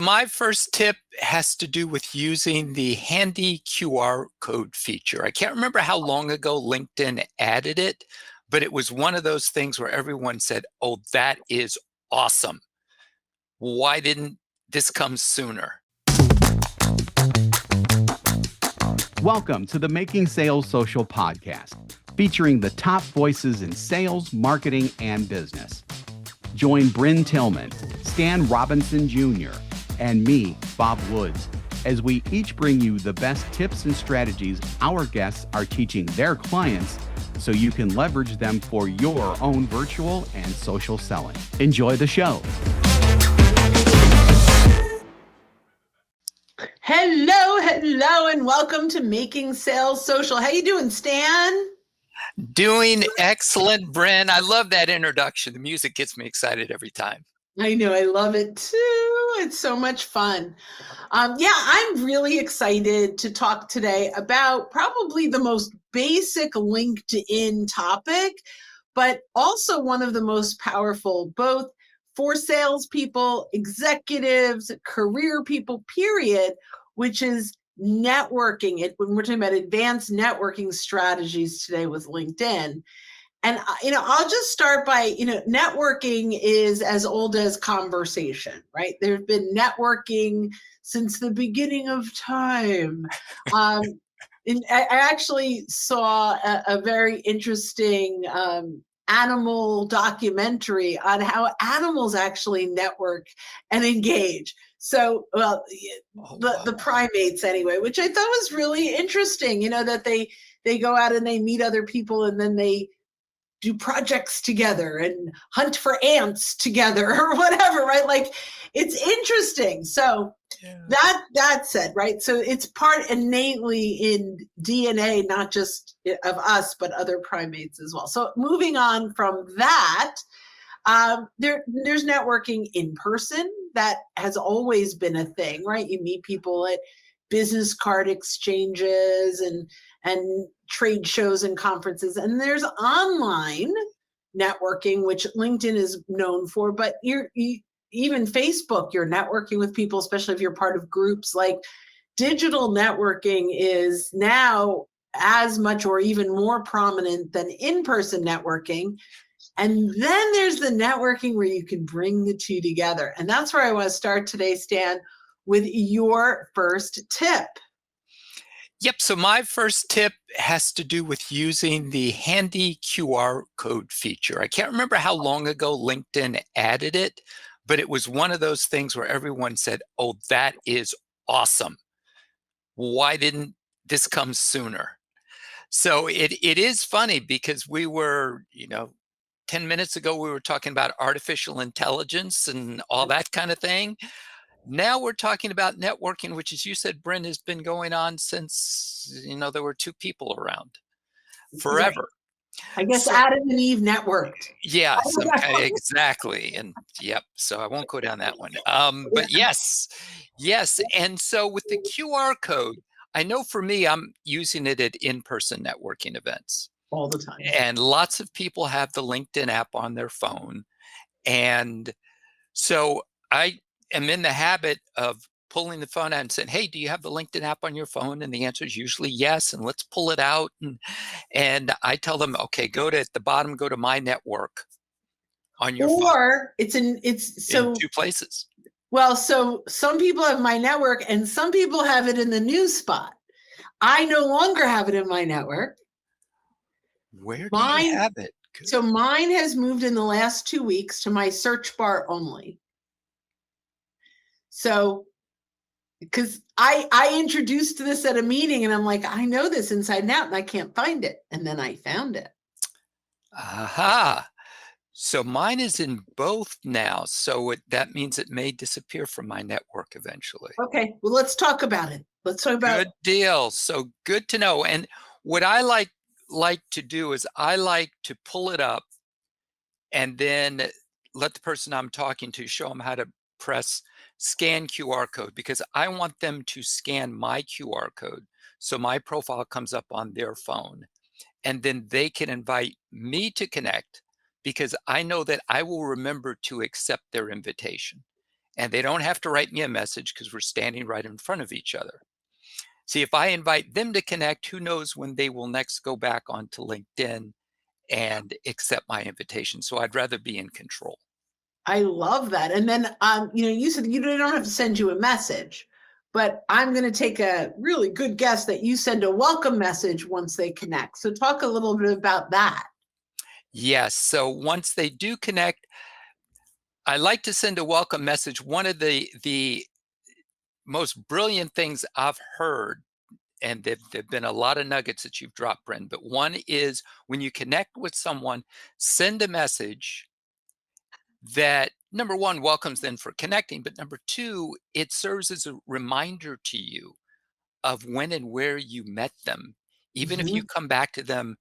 My first tip has to do with using the handy QR code feature. I can't remember how long ago LinkedIn added it, but it was one of those things where everyone said, "Oh, that is awesome. Why didn't this come sooner?" Welcome to the Making Sales Social podcast, featuring the top voices in sales, marketing, and business. Join Bryn Tillman, Stan Robinson Jr., and me, Bob Woods, as we each bring you the best tips and strategies our guests are teaching their clients so you can leverage them for your own virtual and social selling. Enjoy the show. Hello, and welcome to Making Sales Social. How you doing, Stan? Doing excellent, Bryn. I love that introduction. The music gets me excited every time. I know, I love it too. It's so much fun. I'm really excited to talk today about probably the most basic LinkedIn topic, but also one of the most powerful, both for salespeople, executives, career people, period, which is networking. When we're talking about advanced networking strategies today with LinkedIn. And, I'll just start by, networking is as old as conversation, right? There's been networking since the beginning of time. And I actually saw a very interesting animal documentary on how animals actually network and engage. So, the primates anyway, which I thought was really interesting, that they go out and they meet other people and then they do projects together and hunt for ants together or whatever, right? Like, it's interesting. So that said, right? So it's part innately in DNA, not just of us, but other primates as well. So moving on from that, there's networking in person. That has always been a thing, right? You meet people at business card exchanges and trade shows and conferences. And there's online networking, which LinkedIn is known for, but even Facebook, you're networking with people, especially if you're part of groups. Like, digital networking is now as much or even more prominent than in-person networking. And then there's the networking where you can bring the two together. And that's where I want to start today, Stan, with your first tip. Yep. So my first tip has to do with using the handy QR code feature. I can't remember how long ago LinkedIn added it, but it was one of those things where everyone said, "Oh, that is awesome. Why didn't this come sooner?" So it is funny because we were, 10 minutes ago, we were talking about artificial intelligence and all that kind of thing. Now we're talking about networking, which, as you said, Bryn, has been going on since, there were two people around forever. Right. I guess Adam and Eve networked. Yeah, exactly. And yep, so I won't go down that one. But yes. And so with the QR code, I know for me, I'm using it at in-person networking events. All the time. And lots of people have the LinkedIn app on their phone. And so I am in the habit of pulling the phone out and saying, "Hey, do you have the LinkedIn app on your phone?" And the answer is usually yes. And let's pull it out. And I tell them, "Okay, at the bottom, go to my network on your phone." Or it's in two places. Well, so some people have my network and some people have it in the news spot. I no longer have it in my network. Where do you have it? Good. So mine has moved in the last 2 weeks to my search bar only. So, because I introduced this at a meeting and I'm like, I know this inside and out and I can't find it. And then I found it. Aha. So mine is in both now. So that means it may disappear from my network eventually. Okay. Well, let's talk about it. Good deal. So good to know. And what I like to do is I like to pull it up and then let the person I'm talking to show them how to press scan QR code, because I want them to scan my QR code so my profile comes up on their phone, and then they can invite me to connect, because I know that I will remember to accept their invitation. and they don't have to write me a message because we're standing right in front of each other. See, if I invite them to connect, who knows when they will next go back onto LinkedIn and accept my invitation. So I'd rather be in control. I love that. And then, you said you don't have to send you a message, but I'm going to take a really good guess that you send a welcome message once they connect. So talk a little bit about that. Yes. So once they do connect, I like to send a welcome message. One of the most brilliant things I've heard, and there've been a lot of nuggets that you've dropped, Bren, but one is when you connect with someone, send a message that, number one, welcomes them for connecting, but number two, it serves as a reminder to you of when and where you met them. Even if you come back to them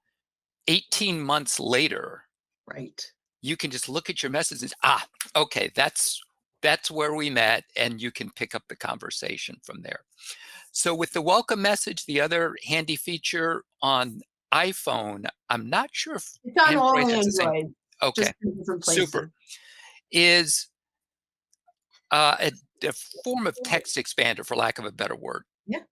18 months later, Right. you can just look at your messages. Okay, that's where we met, and you can pick up the conversation from there. So with the welcome message, the other handy feature on iPhone, I'm not sure if It's on all Android has the same. Android. Okay, Just in different places. super. Is a form of text expander, for lack of a better word. Yeah.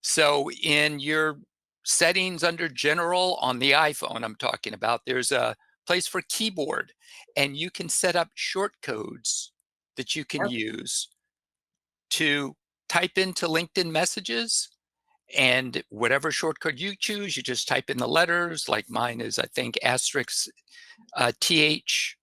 So in your settings under General on the iPhone, I'm talking about, there's a place for keyboard, and you can set up short codes that you can use to type into LinkedIn messages, and whatever short code you choose, you just type in the letters. Like mine is, I think, asterisk THXINV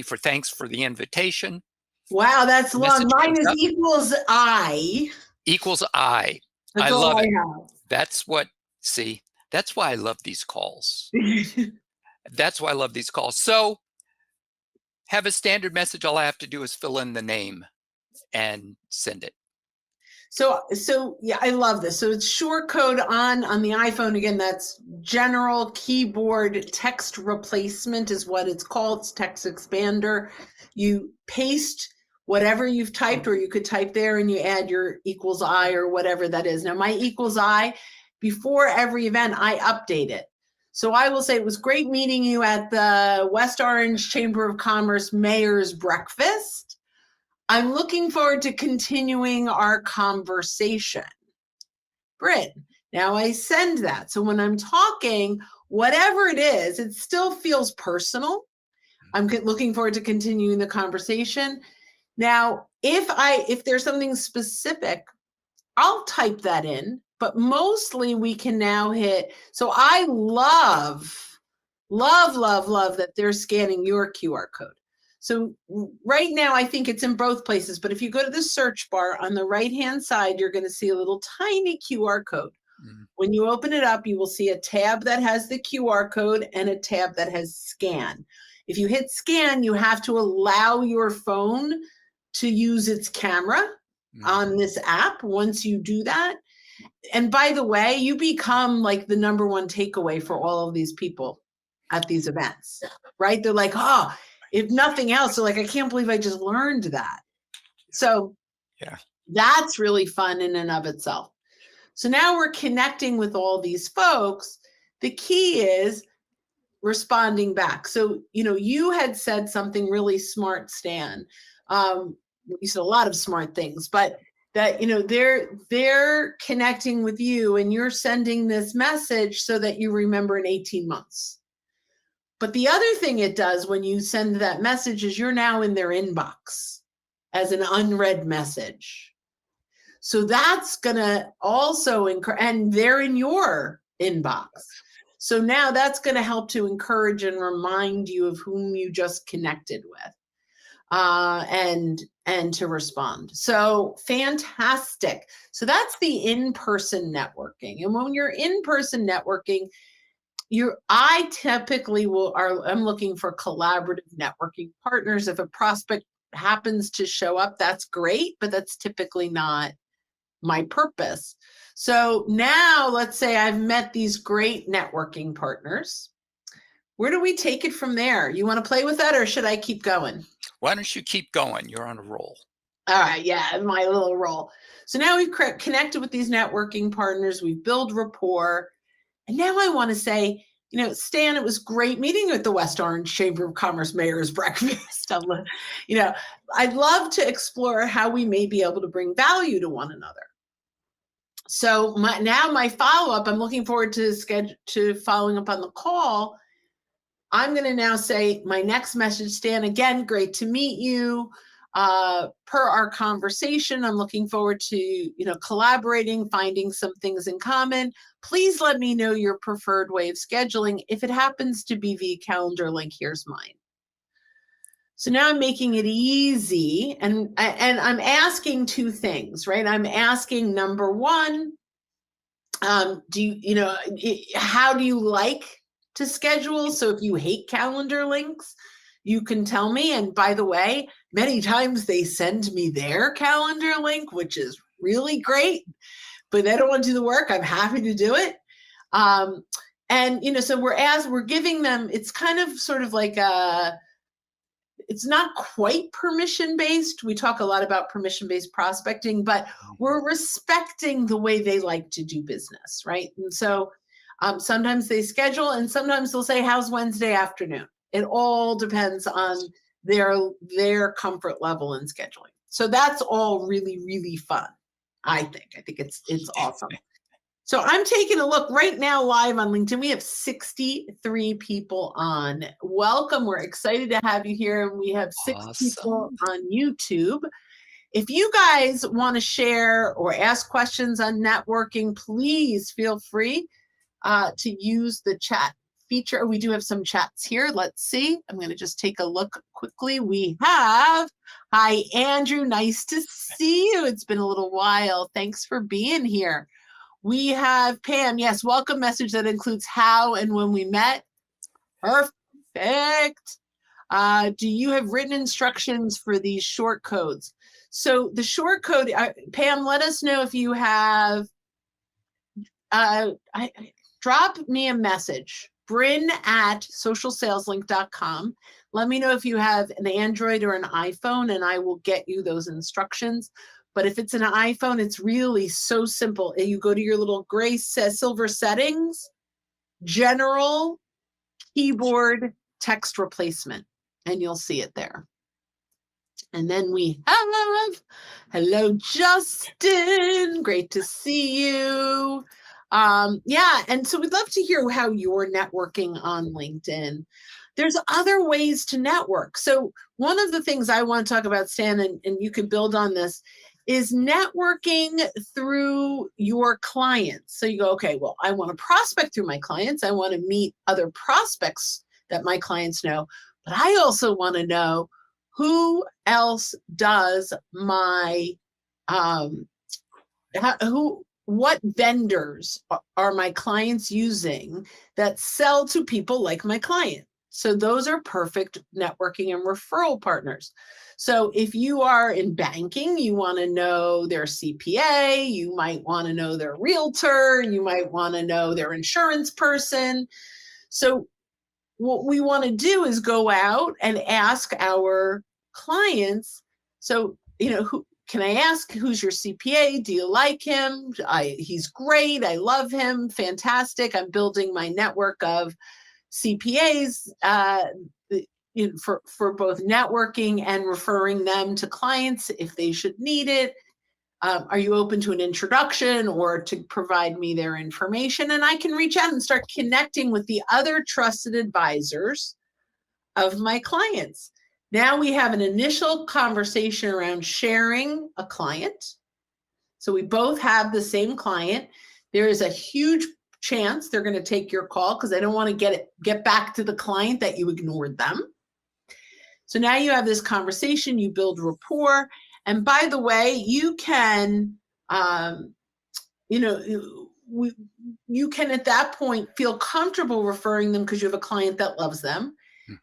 for thanks for the invitation. Wow, that's long. Mine is up. equals I. Equals I. That's I all love I it. have. That's why I love these calls. That's why I love these calls. So have a standard message. All I have to do is fill in the name and send it. So yeah, I love this. So it's short code on the iPhone. Again, that's General Keyboard Text Replacement is what it's called. It's text expander. You paste whatever you've typed, or you could type there and you add your equals I or whatever that is. Now my equals I, before every event, I update it. So I will say it was great meeting you at the West Orange Chamber of Commerce Mayor's Breakfast. I'm looking forward to continuing our conversation. Brit, now I send that. So when I'm talking, whatever it is, it still feels personal. I'm looking forward to continuing the conversation. Now, if there's something specific, I'll type that in, but mostly we can now hit. So I love that they're scanning your QR code. So right now, I think it's in both places, but if you go to the search bar on the right-hand side, you're going to see a little tiny QR code. When you open it up, you will see a tab that has the QR code and a tab that has scan. If you hit scan, you have to allow your phone to use its camera on this app. Once you do that, and by the way, you become like the number one takeaway for all of these people at these events, right? They're like, oh, if nothing else, they're like, I can't believe I just learned that. So yeah, that's really fun in and of itself. So now we're connecting with all these folks. The key is responding back. So, you had said something really smart, Stan. You said a lot of smart things, but that, they're connecting with you and you're sending this message so that you remember in 18 months. But the other thing it does when you send that message is you're now in their inbox as an unread message. So that's going to also and they're in your inbox. So now that's going to help to encourage and remind you of whom you just connected with, and to respond. So fantastic. So that's the in-person networking. And when you're in-person networking, I typically I'm looking for collaborative networking partners. If a prospect happens to show up, that's great, but that's typically not my purpose. So now let's say I've met these great networking partners. Where do we take it from there? You want to play with that, or should I keep going? Why don't you keep going? You're on a roll. All right, yeah, my little roll. So now we've connected with these networking partners, we've built rapport, and now I want to say, Stan, it was great meeting you at the West Orange Chamber of Commerce Mayor's Breakfast. I'd love to explore how we may be able to bring value to one another. So my follow-up, I'm looking forward to following up on the call. I'm going to now say my next message, Stan, again, great to meet you. Per our conversation, I'm looking forward to, collaborating, finding some things in common. Please let me know your preferred way of scheduling. If it happens to be via calendar link, here's mine. So now I'm making it easy, and I'm asking two things, right? I'm asking, number one, how do you like to schedule? So if you hate calendar links, you can tell me. And by the way, many times they send me their calendar link, which is really great, but they don't want to do the work. I'm happy to do it. So we're giving them, it's kind of sort of like it's not quite permission-based. We talk a lot about permission-based prospecting, but we're respecting the way they like to do business, right? And so sometimes they schedule, and sometimes they'll say, how's Wednesday afternoon? It all depends on their comfort level in scheduling. So that's all really, really fun, I think. I think it's awesome. So I'm taking a look right now live on LinkedIn. We have 63 people on. Welcome. We're excited to have you here. And we have 6 people on YouTube. If you guys want to share or ask questions on networking, please feel free to use the chat feature. We do have some chats here. Let's see. I'm going to just take a look quickly. We have, hi, Andrew. Nice to see you. It's been a little while. Thanks for being here. We have Pam. Yes, welcome message that includes how and when we met. Perfect. Do you have written instructions for these short codes? So the short code, Pam, let us know if you have, drop me a message, bryn@socialsaleslink.com. Let me know if you have an Android or an iPhone, and I will get you those instructions. But if it's an iPhone, it's really so simple. You go to your little gray silver settings, general, keyboard, text replacement, and you'll see it there. And then we have, hello, Justin. Great to see you. And so we'd love to hear how you're networking on LinkedIn. There's other ways to network. So one of the things I want to talk about, Stan, and you can build on this, is networking through your clients. So you go, okay, well, I want to prospect through my clients. I want to meet other prospects that my clients know, but I also want to know who else does my, what vendors are my clients using that sell to people like my client? So those are perfect networking and referral partners. So if you are in banking, you want to know their CPA, you might want to know their realtor, you might want to know their insurance person. So what we want to do is go out and ask our clients, so, who can I ask, who's your CPA? Do you like him? He's great. I love him. Fantastic. I'm building my network of CPAs for both networking and referring them to clients if they should need it. Are you open to an introduction or to provide me their information? And I can reach out and start connecting with the other trusted advisors of my clients. Now we have an initial conversation around sharing a client. So we both have the same client. There is a huge chance they're going to take your call because they don't want to get back to the client that you ignored them. So now you have this conversation, you build rapport. And by the way, you can, you can at that point feel comfortable referring them because you have a client that loves them.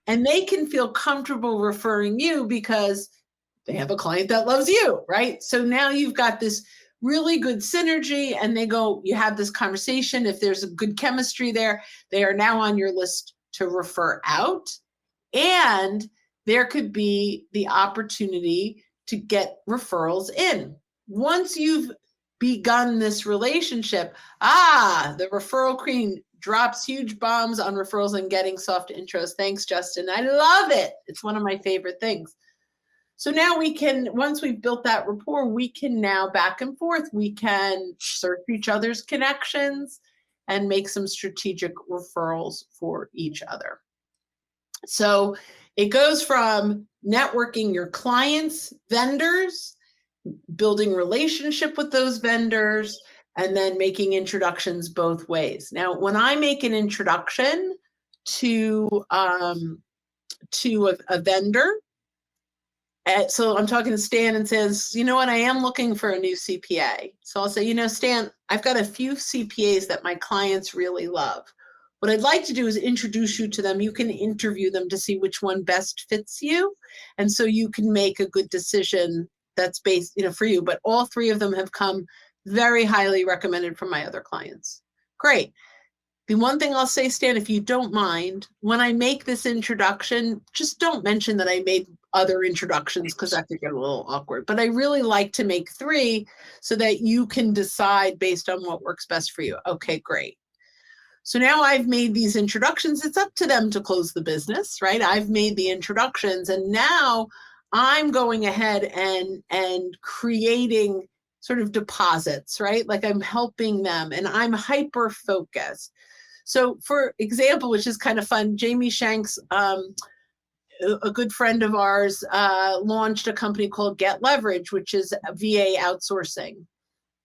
And they can feel comfortable referring you because they have a client that loves you, right? So now you've got this really good synergy, and you have this conversation. If there's a good chemistry there, they are now on your list to refer out. And there could be the opportunity to get referrals in. Once you've begun this relationship, the referral drops huge bombs on referrals and getting soft intros. Thanks, Justin. I love it. It's one of my favorite things. So now we can, once we've built that rapport, we can now back and forth, we can search each other's connections and make some strategic referrals for each other. So it goes from networking your clients, vendors, building relationship with those vendors, and then making introductions both ways. Now, when I make an introduction to a vendor, so I'm talking to Stan and says, you know what, I am looking for a new CPA. So I'll say, you know, Stan, I've got a few CPAs that my clients really love. What I'd like to do is introduce you to them. You can interview them to see which one best fits you. And so you can make a good decision that's based, you know, for you. But all three of them have come very highly recommended from my other clients. Great. The one thing I'll say, Stan, if you don't mind, when I make this introduction, just don't mention that I made other introductions because that could get a little awkward. But I really like to make 3 so that you can decide based on what works best for you. Okay, great. So now I've made these introductions. It's up to them to close the business, right? I've made the introductions, and now I'm going ahead and creating sort of deposits, right? Like I'm helping them, and I'm hyper focused. So for example, which is kind of fun, Jamie Shanks, a good friend of ours, launched a company called Get Leverage, which is VA outsourcing.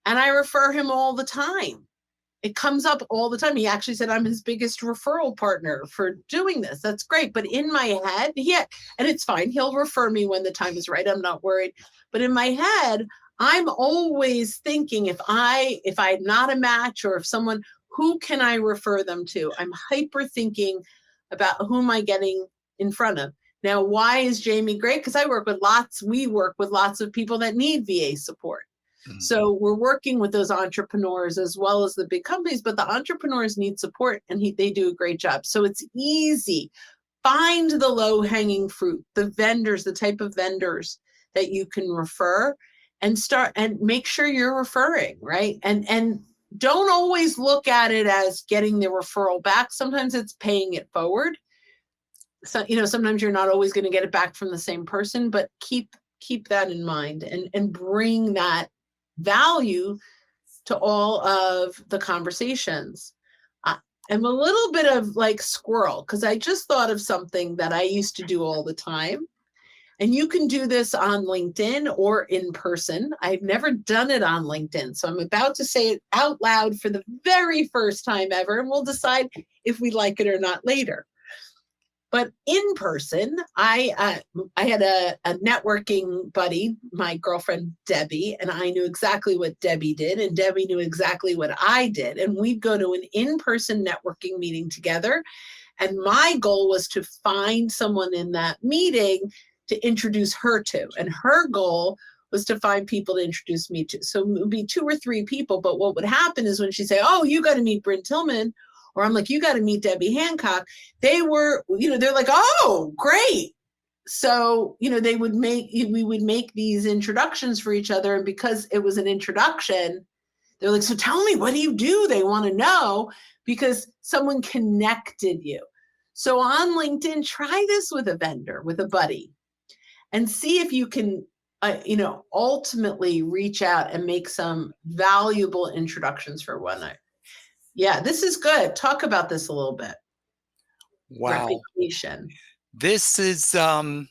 And I refer him all the time. It comes up all the time. He actually said, I'm his biggest referral partner for doing this. That's great. But in my head, and it's fine. He'll refer me when the time is right. I'm not worried. But in my head, I'm always thinking if I'm not a match, or if someone, who can I refer them to? I'm hyper thinking about who am I getting in front of. Now, why is Jamie great? Because we work with lots of people that need VA support. Mm-hmm. So we're working with those entrepreneurs as well as the big companies, but the entrepreneurs need support, and they do a great job. So it's easy. Find the low-hanging fruit, the vendors, the type of vendors that you can refer, and start and make sure you're referring, right? And don't always look at it as getting the referral back. Sometimes it's paying it forward. So, you know, sometimes you're not always going to get it back from the same person, but keep that in mind and bring that value to all of the conversations. I'm a little bit of like squirrel, because I just thought of something that I used to do all the time. And you can do this on LinkedIn or in person. I've never done it on LinkedIn, so I'm about to say it out loud for the very first time ever, and we'll decide if we like it or not later. But in person, I had a networking buddy, my girlfriend Debbie, and I knew exactly what Debbie did, and Debbie knew exactly what I did. And we'd go to an in-person networking meeting together. And my goal was to find someone in that meeting to introduce her to. And her goal was to find people to introduce me to. So it would be 2 or 3 people. But what would happen is when she'd say, oh, you got to meet Bryn Tillman, or I'm like, you got to meet Debbie Hancock, they were, you know, they're like, oh, great. So, you know, we would make these introductions for each other. And because it was an introduction, they're like, so tell me, what do you do? They want to know because someone connected you. So on LinkedIn, try this with a vendor, with a buddy, and see if you can, ultimately reach out and make some valuable introductions for one night. Yeah, this is good. Talk about this a little bit. Wow. Reputation. This is, and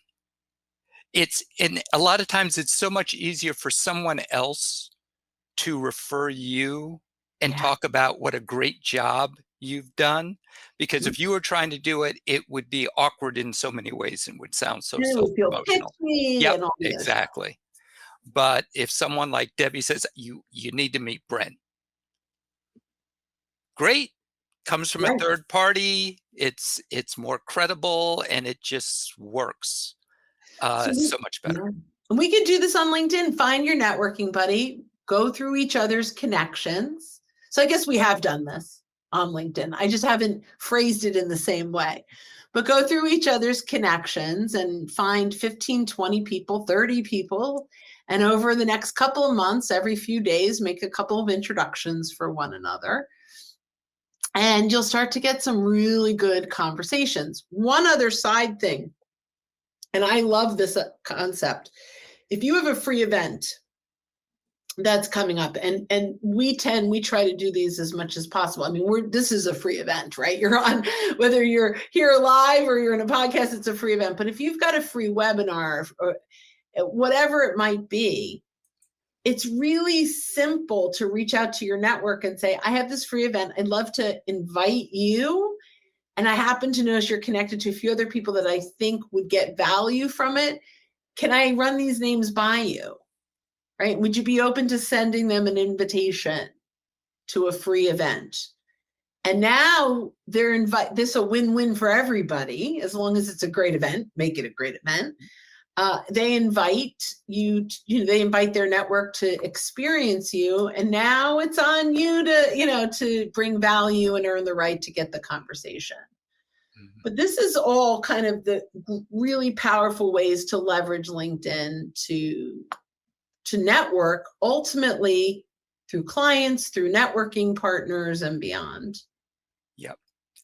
a lot of times it's so much easier for someone else to refer you and talk about what a great job you've done, because if you were trying to do it, it would be awkward in so many ways and would sound so self-promotional. Yep, exactly. But if someone like Debbie says, you need to meet Bryn, great, comes from a third party, it's more credible, and it just works so much better. And we could do this on LinkedIn. Find your networking buddy, go through each other's connections. So I guess we have done this on LinkedIn. I just haven't phrased it in the same way. But go through each other's connections and find 15, 20 people, 30 people. And over the next couple of months, every few days, make a couple of introductions for one another. And you'll start to get some really good conversations. One other side thing, and I love this concept. If you have a free event that's coming up, and we try to do these as much as possible. I mean, this is a free event, right? You're on, whether you're here live or you're in a podcast, it's a free event. But if you've got a free webinar or whatever it might be, it's really simple to reach out to your network and say, I have this free event. I'd love to invite you. And I happen to notice you're connected to a few other people that I think would get value from it. Can I run these names by you? Right? Would you be open to sending them an invitation to a free event? And now this is a win-win for everybody, as long as it's a great event, make it a great event. They invite you, they invite their network to experience you. And now it's on you to bring value and earn the right to get the conversation. Mm-hmm. But this is all kind of the really powerful ways to leverage LinkedIn to network, ultimately through clients, through networking partners and beyond. Yep.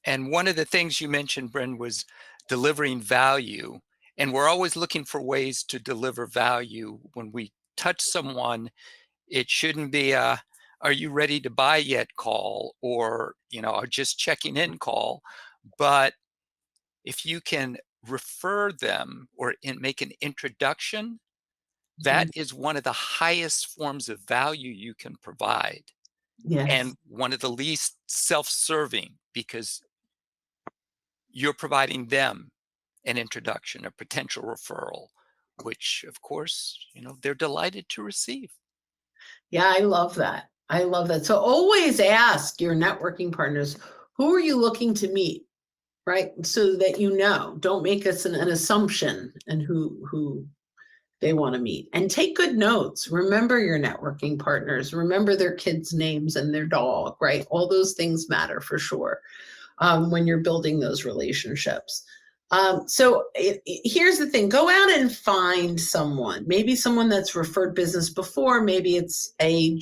And one of the things you mentioned, Bryn, was delivering value. And we're always looking for ways to deliver value. When we touch someone, it shouldn't be a, are you ready to buy yet call, or, a just checking in call. But if you can refer them or make an introduction, that is one of the highest forms of value you can provide. Yes. And one of the least self-serving, because you're providing them an introduction, a potential referral, which of course, they're delighted to receive. Yeah, I love that. I love that. So always ask your networking partners, who are you looking to meet, right? So that don't make us an assumption and who they want to meet, and take good notes. Remember your networking partners, remember their kids' names and their dog, right? All those things matter for sure when you're building those relationships. So here's the thing, go out and find someone, maybe someone that's referred business before, maybe it's a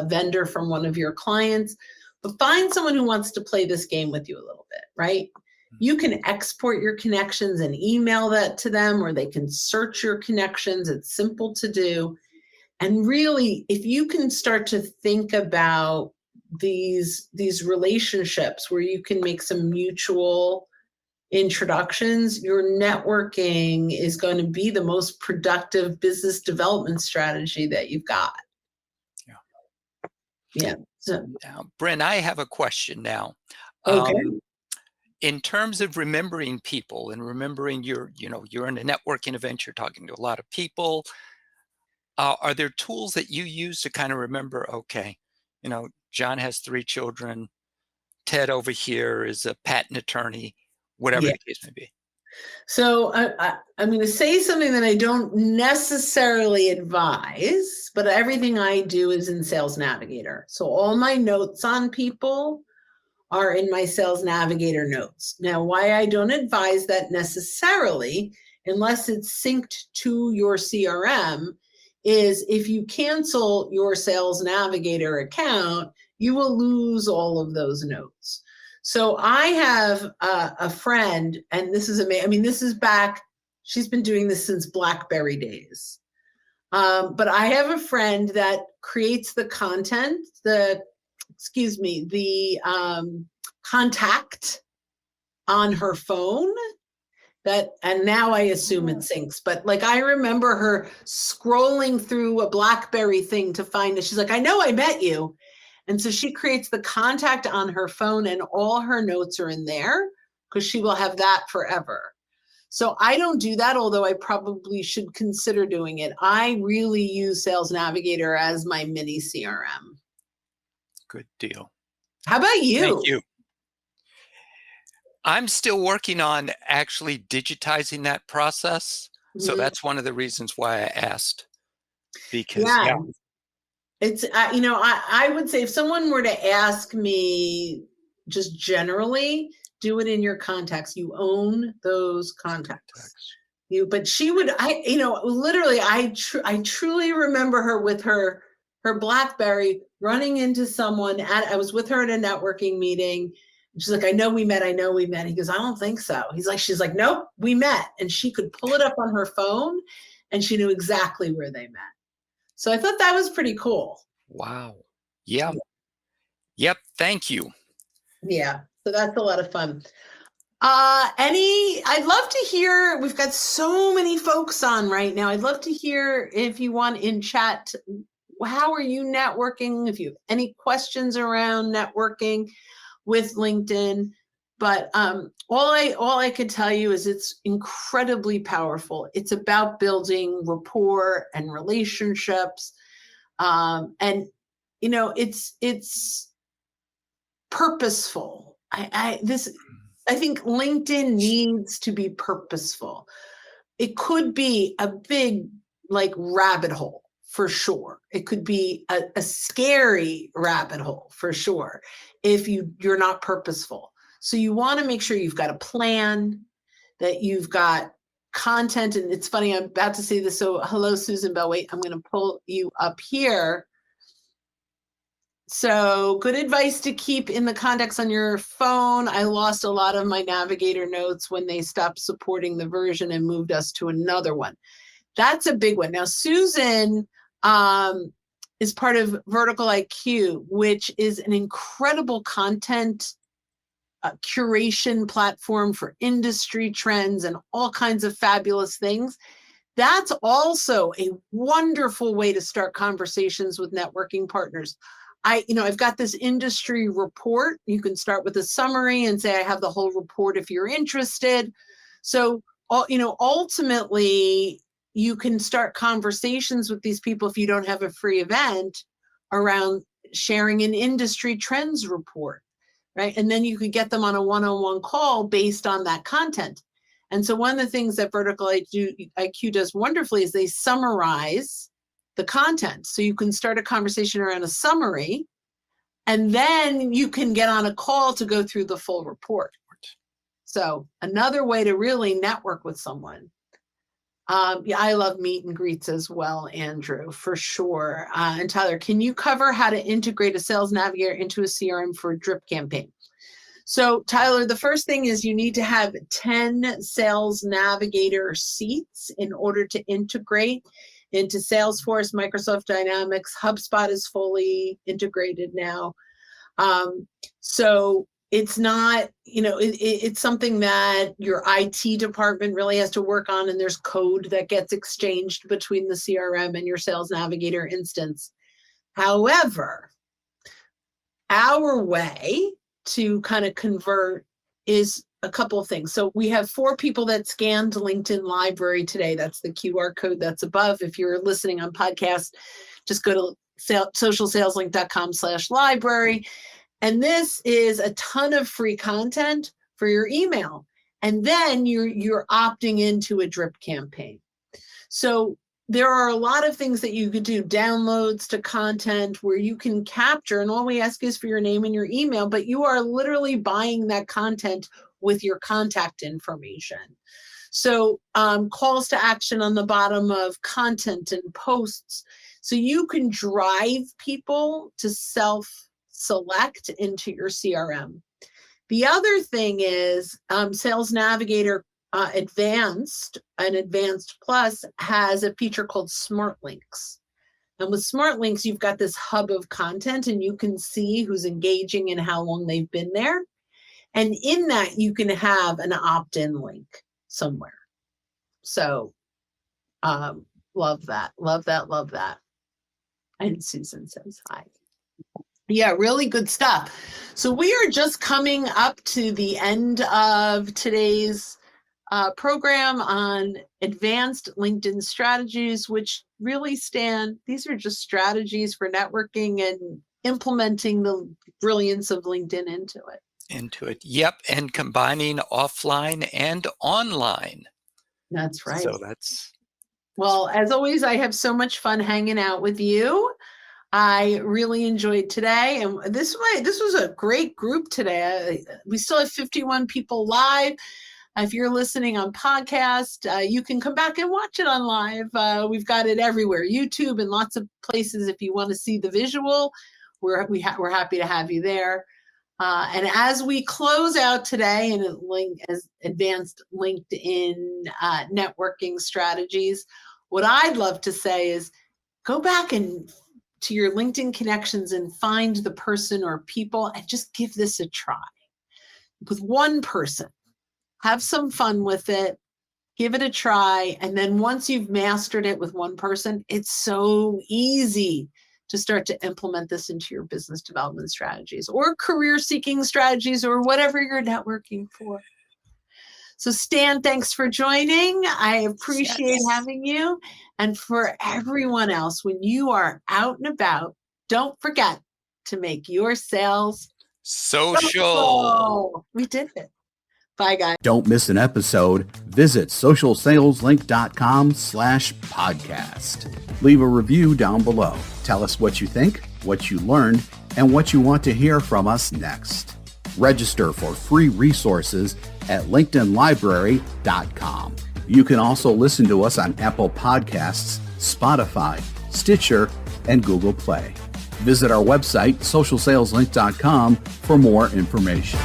vendor from one of your clients, but find someone who wants to play this game with you a little bit, right? You can export your connections and email that to them, or they can search your connections. It's simple to do. And really, if you can start to think about these relationships where you can make some mutual introductions, your networking is going to be the most productive business development strategy that you've got. Yeah. So, now, Bryn, I have a question now. Okay. In terms of remembering people and remembering you're in a networking event, you're talking to a lot of people. Are there tools that you use to kind of remember, okay, John has 3 children, Ted over here is a patent attorney, whatever the case may be? So I'm going to say something that I don't necessarily advise, but everything I do is in Sales Navigator. So all my notes on people are in my Sales Navigator notes. Now, why I don't advise that necessarily, unless it's synced to your CRM, is if you cancel your Sales Navigator account, you will lose all of those notes. So I have a friend, and this is amazing. I mean, this is back, she's been doing this since BlackBerry days. But I have a friend that creates the content, the contact on her phone and now I assume it syncs, but like I remember her scrolling through a BlackBerry thing to find it. She's like, I know I met you. And so she creates the contact on her phone and all her notes are in there because she will have that forever. So I don't do that, although I probably should consider doing it. I really use Sales Navigator as my mini CRM. Good deal. How about you? Thank you. I'm still working on actually digitizing that process. Mm-hmm. So that's one of the reasons why I asked. Because it's, I would say if someone were to ask me just generally, do it in your contacts. You own those contacts. But she would, literally, I truly remember her with her her BlackBerry, running into someone I was with her at a networking meeting. She's like, I know we met. He goes, I don't think so. She's like, nope, we met. And she could pull it up on her phone and she knew exactly where they met. So I thought that was pretty cool. Wow. Yeah. Yep. Thank you. Yeah. So that's a lot of fun. I'd love to hear, we've got so many folks on right now. I'd love to hear if you want in chat, how are you networking? If you have any questions around networking with LinkedIn. But all I could tell you is it's incredibly powerful. It's about building rapport and relationships. And you know, it's purposeful. I think LinkedIn needs to be purposeful. It could be a big like rabbit hole for sure. It could be a scary rabbit hole for sure if you're not purposeful. So you want to make sure you've got a plan, that you've got content. And it's funny, I'm about to say this. So hello, Susan Bell. Wait, I'm going to pull you up here. So good advice to keep in the contacts on your phone. I lost a lot of my Navigator notes when they stopped supporting the version and moved us to another one. That's a big one. Now, Susan is part of Vertical IQ, which is an incredible content curation platform for industry trends and all kinds of fabulous things. That's also a wonderful way to start conversations with networking partners. I've got this industry report. You can start with a summary and say, I have the whole report if you're interested. So, ultimately, you can start conversations with these people if you don't have a free event around sharing an industry trends report, right? And then you could get them on a one-on-one call based on that content. And so one of the things that Vertical IQ does wonderfully is they summarize the content. So you can start a conversation around a summary, and then you can get on a call to go through the full report. So another way to really network with someone. Yeah, I love meet and greets as well, Andrew, for sure. And Tyler, can you cover how to integrate a Sales Navigator into a CRM for a drip campaign? So Tyler, the first thing is you need to have 10 Sales Navigator seats in order to integrate into Salesforce, Microsoft Dynamics. HubSpot is fully integrated now. So it's not, it's something that your IT department really has to work on, and there's code that gets exchanged between the CRM and your Sales Navigator instance. However, our way to kind of convert is a couple of things. So we have 4 people that scanned LinkedIn Library today. That's the QR code that's above. If you're listening on podcast, just go to socialsaleslink.com/library. And this is a ton of free content for your email. And then you're opting into a drip campaign. So there are a lot of things that you could do, downloads to content where you can capture, and all we ask is for your name and your email, but you are literally buying that content with your contact information. So calls to action on the bottom of content and posts. So you can drive people to self-select into your CRM. The other thing is Sales Navigator Advanced and Advanced Plus has a feature called Smart Links. And with Smart Links, you've got this hub of content, and you can see who's engaging and how long they've been there. And in that, you can have an opt-in link somewhere. So love that, love that, love that. And Susan says hi. Yeah, really good stuff. So we are just coming up to the end of today's program on advanced LinkedIn strategies, which really these are just strategies for networking and implementing the brilliance of LinkedIn into it. Yep. And combining offline and online. That's right. So that's. Well, as always, I have so much fun hanging out with you. I really enjoyed today. And this was a great group today. We still have 51 people live. If you're listening on podcast, you can come back and watch it on live. We've got it everywhere, YouTube and lots of places. If you want to see the visual, we're happy to have you there. And as we close out today in as advanced LinkedIn networking strategies, what I'd love to say is go back and to your LinkedIn connections and find the person or people and just give this a try with one person. Have some fun with it, give it a try. And then once you've mastered it with one person, it's so easy to start to implement this into your business development strategies or career seeking strategies or whatever you're networking for. So Stan, thanks for joining. I appreciate having you. And for everyone else, when you are out and about, don't forget to make your sales social. We did it. Bye, guys. Don't miss an episode. Visit socialsaleslink.com/podcast. Leave a review down below. Tell us what you think, what you learned, and what you want to hear from us next. Register for free resources at linkedinlibrary.com. You can also listen to us on Apple Podcasts, Spotify, Stitcher, and Google Play. Visit our website, socialsaleslink.com, for more information.